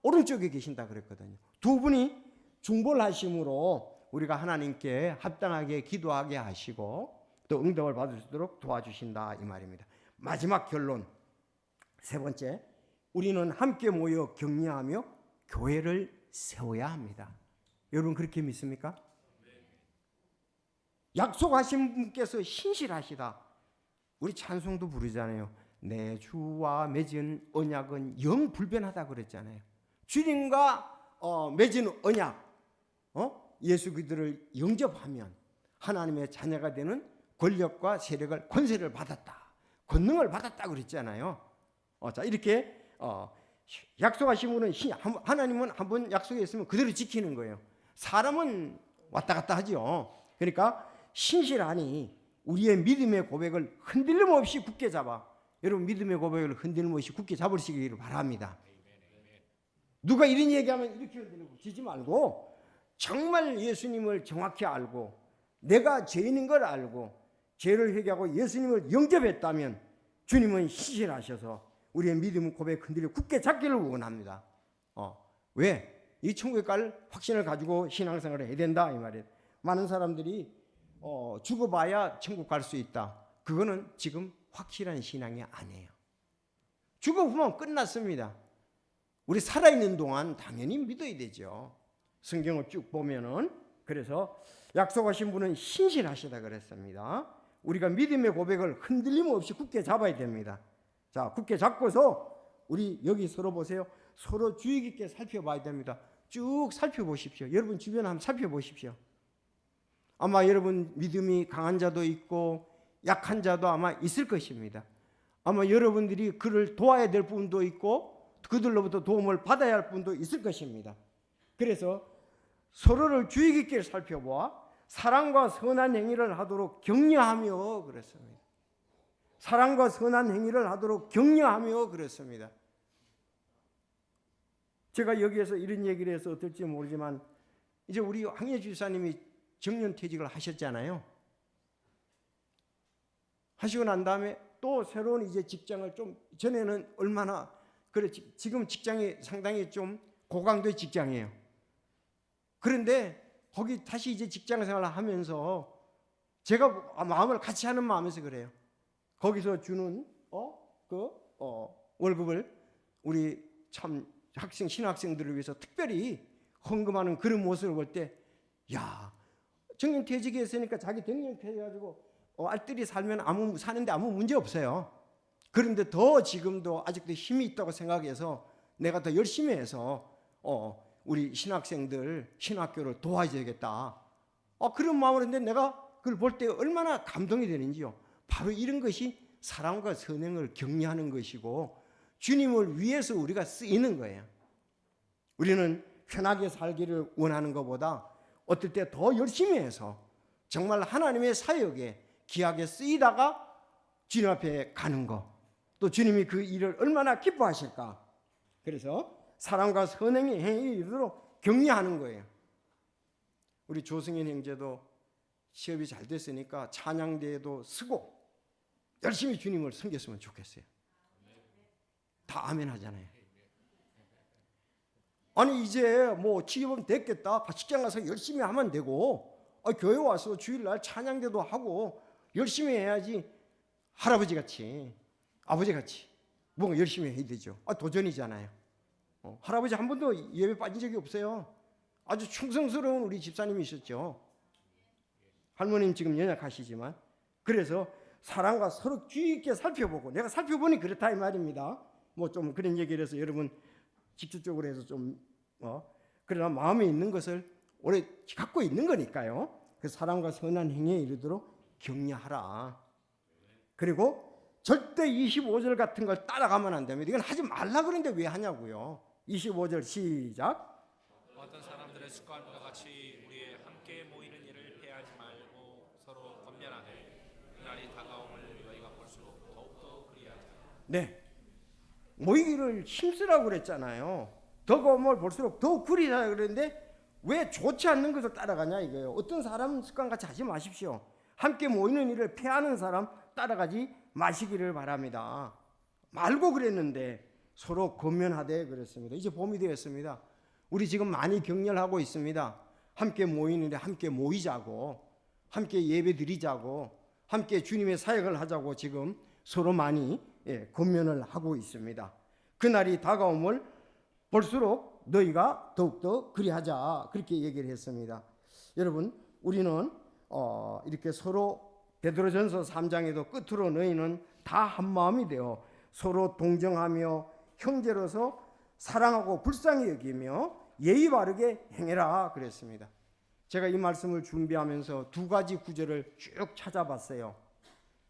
오른쪽에 계신다 그랬거든요. 두 분이 중보를 하심으로 우리가 하나님께 합당하게 기도하게 하시고 또 응답을 받을 수 있도록 도와주신다 이 말입니다. 마지막 결론, 세 번째, 우리는 함께 모여 격려하며 교회를 세워야 합니다. 여러분 그렇게 믿습니까? 약속하신 분께서 신실하시다. 우리 찬송도 부르잖아요. 내 주와 맺은 언약은 영 불변하다 그랬잖아요. 주님과 맺은 언약, 예수 그리스도를 영접하면 하나님의 자녀가 되는 권력과 세력을, 권세를 받았다, 권능을 받았다 그랬잖아요. 자, 이렇게 약속하신 분은 하나님은 한 번 약속했으면 그대로 지키는 거예요. 사람은 왔다 갔다 하죠. 그러니까 신실하니 우리의 믿음의 고백을 흔들림 없이 굳게 잡아. 여러분 믿음의 고백을 흔들림 없이 굳게 잡으시기를 바랍니다. 누가 이런 얘기하면 이렇게 흔들리고 지지 말고 정말 예수님을 정확히 알고 내가 죄인인 걸 알고 죄를 회개하고 예수님을 영접했다면 주님은 신실하셔서 우리의 믿음 고백 흔들려 굳게 잡기를 원합니다. 왜? 이 천국에 갈 확신을 가지고 신앙생활을 해야 된다 이 말이에요. 많은 사람들이 죽어봐야 천국 갈 수 있다. 그거는 지금 확실한 신앙이 아니에요. 죽어보면 끝났습니다. 우리 살아있는 동안 당연히 믿어야 되죠. 성경을 쭉 보면은, 그래서 약속하신 분은 신실하시다 그랬습니다. 우리가 믿음의 고백을 흔들림 없이 굳게 잡아야 됩니다. 자, 굳게 잡고서 우리 여기 서로 보세요. 서로 주의 깊게 살펴봐야 됩니다. 쭉 살펴보십시오. 여러분 주변 한번 살펴보십시오. 아마 여러분 믿음이 강한 자도 있고 약한 자도 아마 있을 것입니다. 아마 여러분들이 그를 도와야 될 분도 있고 그들로부터 도움을 받아야 할 분도 있을 것입니다. 그래서 서로를 주의 깊게 살펴보아 사랑과 선한 행위를 하도록 격려하며 그랬습니다. 사랑과 선한 행위를 하도록 격려하며 그랬습니다. 제가 여기에서 이런 얘기를 해서 어떨지 모르지만 이제 우리 황예 주사님이 정년퇴직을 하셨잖아요. 하시고 난 다음에 또 새로운 이제 직장을 좀 전에는 얼마나 그래 지금 직장이 상당히 좀 고강도의 직장이에요. 그런데 거기 다시 이제 직장 생활을 하면서 제가 마음을 같이 하는 마음에서 그래요. 거기서 주는 월급을 우리 참 신학생들을 위해서 특별히 헌금하는 그런 모습을 볼 때, 야, 정년퇴직이 했으니까 자기 정년퇴직해가지고 알뜰히 살면 사는데 아무 문제 없어요. 그런데 더 지금도 아직도 힘이 있다고 생각해서 내가 더 열심히 해서 우리 신학생들 신학교를 도와줘야겠다. 그런 마음으로 했는데 내가 그걸 볼 때 얼마나 감동이 되는지요. 바로 이런 것이 사랑과 선행을 격려하는 것이고 주님을 위해서 우리가 쓰이는 거예요. 우리는 편하게 살기를 원하는 것보다 어떨 때 더 열심히 해서 정말 하나님의 사역에 귀하게 쓰이다가 주님 앞에 가는 것, 또 주님이 그 일을 얼마나 기뻐하실까. 그래서 사랑과 선행의 행위에 이르도록 격려하는 거예요. 우리 조승현 형제도 시험이 잘 됐으니까 찬양대에도 쓰고 열심히 주님을 섬겼으면 좋겠어요. 다 아멘 하잖아요. 아니 이제 뭐 취업은 됐겠다, 직장 가서 열심히 하면 되고, 교회 와서 주일날 찬양대도 하고 열심히 해야지. 할아버지같이 아버지같이 뭔가 열심히 해야 되죠. 도전이잖아요. 할아버지 한 번도 예배 빠진 적이 없어요. 아주 충성스러운 우리 집사님이셨죠. 할머님 지금 연약하시지만. 그래서 사랑과 서로 주의 있게 살펴보고, 내가 살펴보니 그렇다 이 말입니다. 뭐 좀 그런 얘기를 해서 여러분 직접적으로 해서 좀 그러나 마음에 있는 것을 오래 갖고 있는 거니까요. 그 사랑과 선한 행위에 이르도록 격려하라. 그리고 절대 25절 같은 걸 따라가면 안 됩니다. 이건 하지 말라 그러는데 왜 하냐고요. 25절 시작. 어떤 사람들의 습관과 같이 우리의 함께 모이는 일을 피하지 말고 서로 권면하되 그날이 다가옴을 너희가 볼수록 더욱더 그리하자. 네, 모이기를 힘쓰라고 그랬잖아요. 더가움을 볼수록 더욱 그리하자 그랬는데 왜 좋지 않는 것을 따라가냐 이거예요. 어떤 사람 습관 같이 하지 마십시오. 함께 모이는 일을 피하는 사람 따라가지 마시기를 바랍니다. 말고 그랬는데 서로 권면하되 그랬습니다. 이제 봄이 되었습니다. 우리 지금 많이 격려하고 있습니다. 함께 모이는데 함께 모이자고, 함께 예배 드리자고, 함께 주님의 사역을 하자고 지금 서로 많이 권면을 하고 있습니다. 그날이 다가옴을 볼수록 너희가 더욱더 그리하자, 그렇게 얘기를 했습니다. 여러분, 우리는 이렇게 서로 베드로전서 3장에도 끝으로 너희는 다 한마음이 되어 서로 동정하며 형제로서 사랑하고 불쌍히 여기며 예의 바르게 행해라 그랬습니다. 제가 이 말씀을 준비하면서 두 가지 구절을 쭉 찾아봤어요.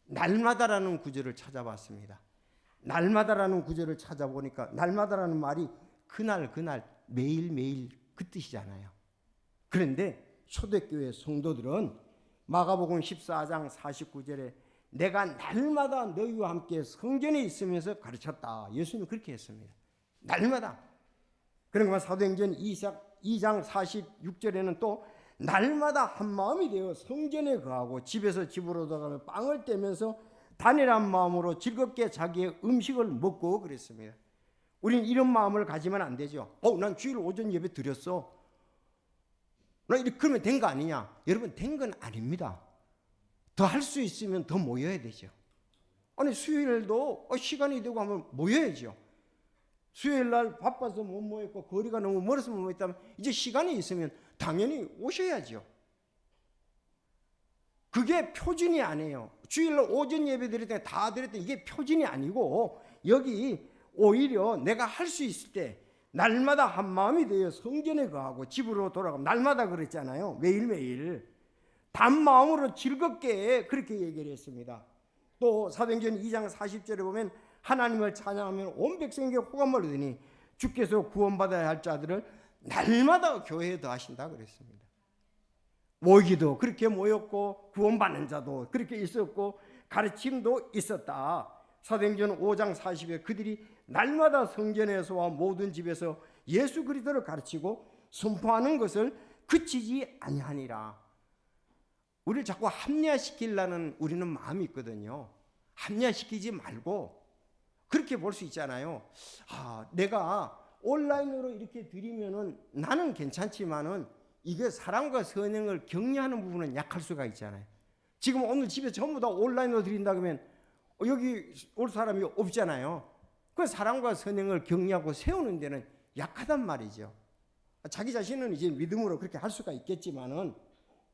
날마다라는 구절을 찾아봤습니다. 날마다라는 구절을 찾아보니까 날마다라는 말이 그날 매일매일 그 뜻이잖아요. 그런데 초대교회 성도들은 마가복음 14장 49절에 내가 날마다 너희와 함께 성전에 있으면서 가르쳤다. 예수님이 그렇게 했습니다. 날마다. 그러니까 사도행전 2장 46절에는 또 날마다 한 마음이 되어 성전에 거하고 집에서 집으로 들어가며 빵을 떼면서 단일한 마음으로 즐겁게 자기의 음식을 먹고 그랬습니다. 우리는 이런 마음을 가지면 안 되죠. 난 주일 오전 예배 드렸어. 나 이렇게 그러면 된 거 아니냐? 여러분, 된 건 아닙니다. 더 할 수 있으면 더 모여야 되죠. 아니 수요일도 시간이 되고 하면 모여야죠. 수요일 날 바빠서 못 모였고 거리가 너무 멀어서 못 모였다면 이제 시간이 있으면 당연히 오셔야죠. 그게 표준이 아니에요. 주일날 오전 예배 드릴 때 다 드렸더니 이게 표준이 아니고, 여기 오히려 내가 할 수 있을 때 날마다 한 마음이 되어 성전에 거하고 집으로 돌아가면, 날마다 그랬잖아요. 매일매일 단 마음으로 즐겁게 그렇게 얘기를 했습니다. 또 사도행전 2장 40절에 보면 하나님을 찬양하면 온 백성에게 호감을 얻으니 주께서 구원받아야 할 자들을 날마다 교회에 더하신다 그랬습니다. 모이기도 그렇게 모였고 구원받는 자도 그렇게 있었고 가르침도 있었다. 사도행전 5장 40에 그들이 날마다 성전에서와 모든 집에서 예수 그리스도를 가르치고 선포하는 것을 그치지 아니하니라. 우리를 자꾸 합리화시키려는 우리는 마음이 있거든요. 합리화시키지 말고 그렇게 볼 수 있잖아요. 내가 온라인으로 이렇게 드리면은 나는 괜찮지만은 이게 사랑과 선행을 격려하는 부분은 약할 수가 있잖아요. 지금 오늘 집에 전부 다 온라인으로 드린다 그러면 여기 올 사람이 없잖아요. 그 사랑과 선행을 격려하고 세우는 데는 약하단 말이죠. 자기 자신은 이제 믿음으로 그렇게 할 수가 있겠지만은,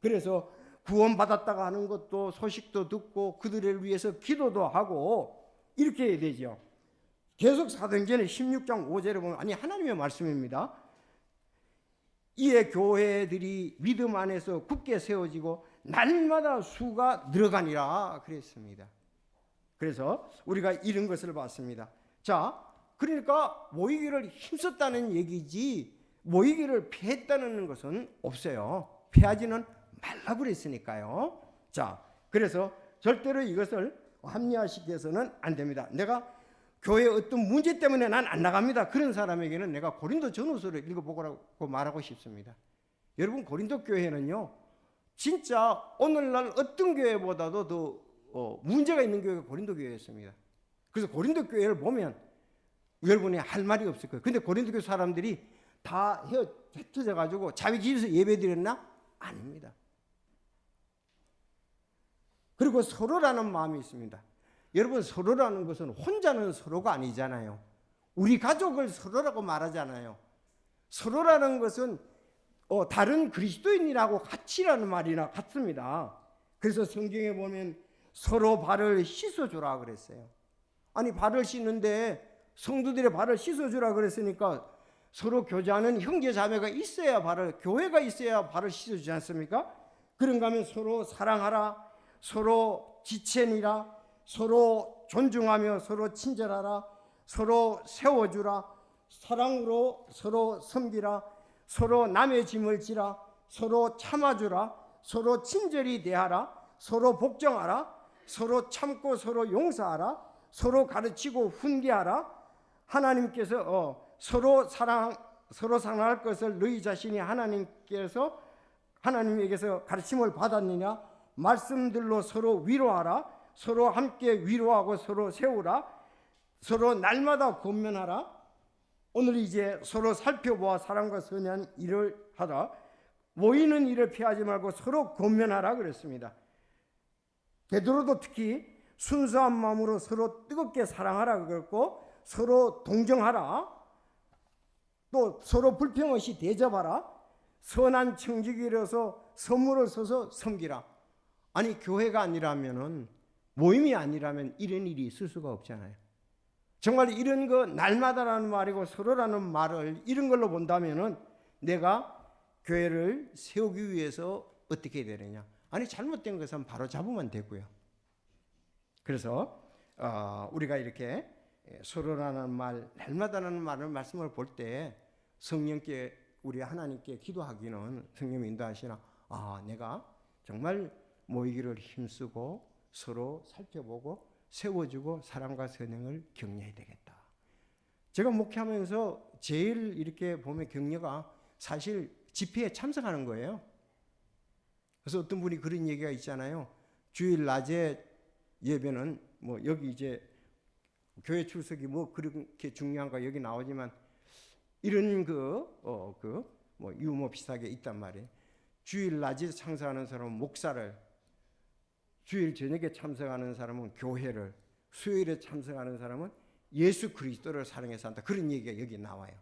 그래서 구원받았다가 하는 것도 소식도 듣고 그들을 위해서 기도도 하고 이렇게 해야 되죠. 계속 사도행전 16장 5절에 보면, 아니 하나님의 말씀입니다. 이에 교회들이 믿음 안에서 굳게 세워지고 날마다 수가 늘어가니라 그랬습니다. 그래서 우리가 이런 것을 봤습니다. 자, 그러니까 모이기를 힘썼다는 얘기지 모이기를 피했다는 것은 없어요. 피하지는 말라고 그랬으니까요. 자, 그래서 절대로 이것을 합리화시켜서는 안 됩니다. 내가 교회 어떤 문제 때문에 난 안 나갑니다. 그런 사람에게는 내가 고린도 전후서를 읽어보라고 말하고 싶습니다. 여러분, 고린도 교회는요, 진짜 오늘날 어떤 교회보다도 더 문제가 있는 교회가 고린도 교회였습니다. 그래서 고린도 교회를 보면 여러분이 할 말이 없을 거예요. 근데 고린도 교회 사람들이 다 흩어져 가지고 자기 집에서 예배 드렸나? 아닙니다. 그리고 서로라는 마음이 있습니다. 여러분, 서로라는 것은 혼자는 서로가 아니잖아요. 우리 가족을 서로라고 말하잖아요. 서로라는 것은 다른 그리스도인이라고 같이라는 말이나 같습니다. 그래서 성경에 보면 서로 발을 씻어주라 그랬어요. 아니, 발을 씻는데 성도들의 발을 씻어주라 그랬으니까 서로 교제하는 형제 자매가 있어야 교회가 있어야 발을 씻어주지 않습니까? 그런가 하면 서로 사랑하라, 서로 지체니라, 서로 존중하며 서로 친절하라, 서로 세워주라, 사랑으로 서로 섬기라, 서로 남의 짐을 지라, 서로 참아주라, 서로 친절히 대하라, 서로 복종하라, 서로 참고 서로 용서하라, 서로 가르치고 훈계하라. 하나님께서 서로 사랑할 것을 너희 자신이 하나님에게서 가르침을 받았느냐? 말씀들로 서로 위로하라. 서로 함께 위로하고 서로 세우라. 서로 날마다 권면하라. 오늘 이제 서로 살펴보아 사랑과 선한 일을 하라. 모이는 일을 피하지 말고 서로 권면하라 그랬습니다. 베드로도 특히 순수한 마음으로 서로 뜨겁게 사랑하라 그랬고, 서로 동정하라. 또 서로 불평 없이 대접하라. 선한 청지기로서 선물을 써서 섬기라. 아니, 교회가 아니라면은, 모임이 아니라면 이런 일이 있을 수가 없잖아요. 정말 이런 거 날마다라는 말이고 서로라는 말을 이런 걸로 본다면은 내가 교회를 세우기 위해서 어떻게 해야 되느냐? 아니, 잘못된 것은 바로 잡으면 되고요. 그래서 우리가 이렇게 서로라는 말, 날마다라는 말씀을 볼 때 성령께, 우리 하나님께 기도하기는 성령이 인도하시나, 내가 정말 모이기를 힘쓰고 서로 살펴보고 세워주고 사랑과 선행을 격려해야 되겠다. 제가 목회하면서 제일 이렇게 보면 격려가 사실 집회에 참석하는 거예요. 그래서 어떤 분이 그런 얘기가 있잖아요. 주일 낮에 예배는 뭐 여기 이제 교회 출석이 뭐 그렇게 중요한가 여기 나오지만 이런 뭐 유머 비슷하게 있단 말이에요. 주일 낮에 참석하는 사람은 목사를, 주일 저녁에 참석하는 사람은 교회를, 수요일에 참석하는 사람은 예수 그리스도를 사랑해서 한다. 그런 얘기가 여기 나와요.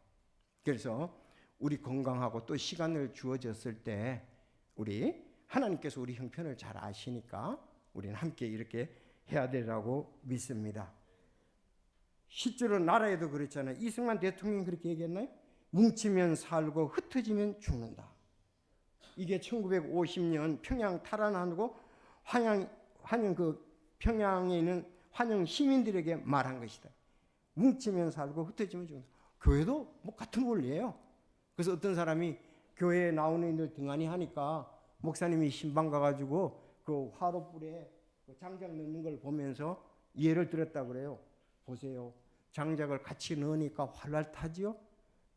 그래서 우리 건강하고 또 시간을 주어졌을 때 우리 하나님께서 우리 형편을 잘 아시니까 우리는 함께 이렇게 해야 되라고 믿습니다. 실제로 나라에도 그랬잖아요. 이승만 대통령이 그렇게 얘기했나요? 뭉치면 살고 흩어지면 죽는다. 이게 1950년 평양 탈환하고 환영 평양에 있는 환영 시민들에게 말한 것이다. 뭉치면 살고 흩어지면 죽는다. 교회도 뭐 같은 원리예요. 그래서 어떤 사람이 교회에 나오는 일을 등한히 하니까 목사님이 신방 가가지고 그 화로불에 장작 넣는 걸 보면서 예를 들었다고 그래요. 보세요. 장작을 같이 넣으니까 활활 타지요?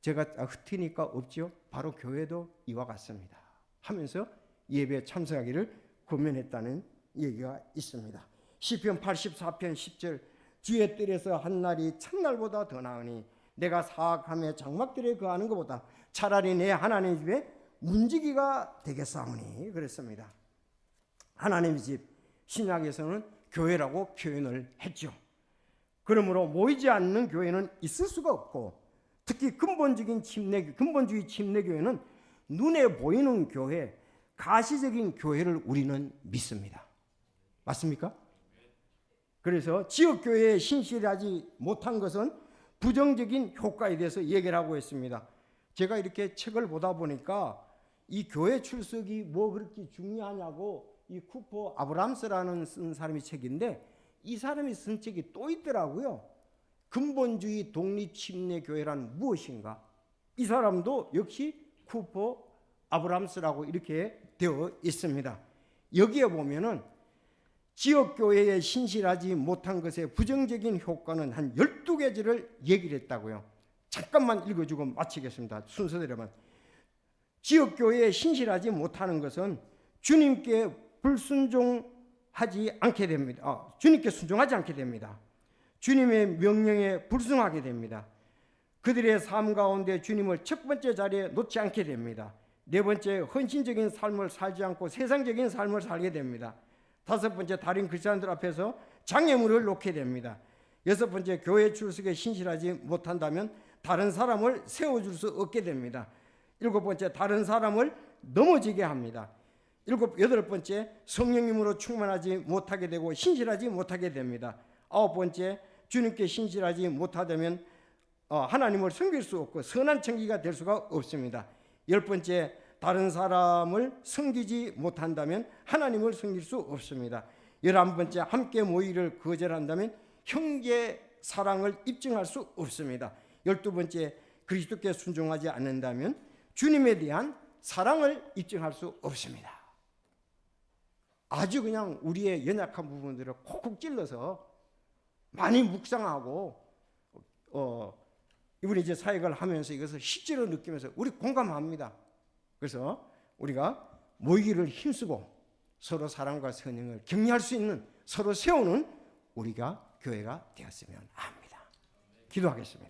제가 흩으니까 없지요? 바로 교회도 이와 같습니다. 하면서 예배에 참석하기를 권면했다는 얘기가 있습니다. 시편 84편 10절 주의 뜰에서 한 날이 첫날보다 더 나으니 내가 사악함에 장막들에 거하는 것보다 차라리 내 하나님 집에 문지기가 되겠사오니 그랬습니다. 하나님의 집 신약에서는 교회라고 표현을 했죠. 그러므로 모이지 않는 교회는 있을 수가 없고 특히 근본주의 침례교회는 눈에 보이는 교회, 가시적인 교회를 우리는 믿습니다. 맞습니까? 그래서 지역교회에 신실하지 못한 것은 부정적인 효과에 대해서 얘기를 하고 있습니다. 제가 이렇게 책을 보다 보니까 이 교회 출석이 뭐 그렇게 중요하냐고 이 쿠퍼 아브람스라는 쓴 사람이 책인데 이 사람이 쓴 책이 또 있더라고요. 근본주의 독립침례교회란 무엇인가? 이 사람도 역시 쿠퍼 아브람스라고 이렇게 되어 있습니다. 여기에 보면은 지역교회에 신실하지 못한 것의 부정적인 효과는 한 12가지를 얘기를 했다고요. 잠깐만 읽어주고 마치겠습니다. 순서대로만. 지역교회에 신실하지 못하는 것은 주님께 불순종하지 않게 됩니다. 주님께 순종하지 않게 됩니다. 주님의 명령에 불순하게 됩니다. 그들의 삶 가운데 주님을 첫 번째 자리에 놓지 않게 됩니다. 네 번째, 헌신적인 삶을 살지 않고 세상적인 삶을 살게 됩니다. 다섯 번째, 다른 크리스천들 앞에서 장애물을 놓게 됩니다. 여섯 번째, 교회 출석에 신실하지 못한다면 다른 사람을 세워줄 수 없게 됩니다. 일곱 번째, 다른 사람을 넘어지게 합니다. 여덟 번째, 성령님으로 충만하지 못하게 되고 신실하지 못하게 됩니다. 아홉 번째, 주님께 신실하지 못하다면 하나님을 섬길 수 없고 선한 청기가 될 수가 없습니다. 열 번째, 다른 사람을 섬기지 못한다면 하나님을 섬길 수 없습니다. 11번째, 함께 모이를 거절한다면 형제 사랑을 입증할 수 없습니다. 12번째, 그리스도께 순종하지 않는다면 주님에 대한 사랑을 입증할 수 없습니다. 아주 그냥 우리의 연약한 부분들을 콕콕 찔러서 많이 묵상하고 이번에 이제 사역을 하면서 이것을 실제로 느끼면서 우리 공감합니다. 그래서 우리가 모이기를 힘쓰고 서로 사랑과 선행을 격려할 수 있는, 서로 세우는 우리가 교회가 되었으면 합니다. 기도하겠습니다.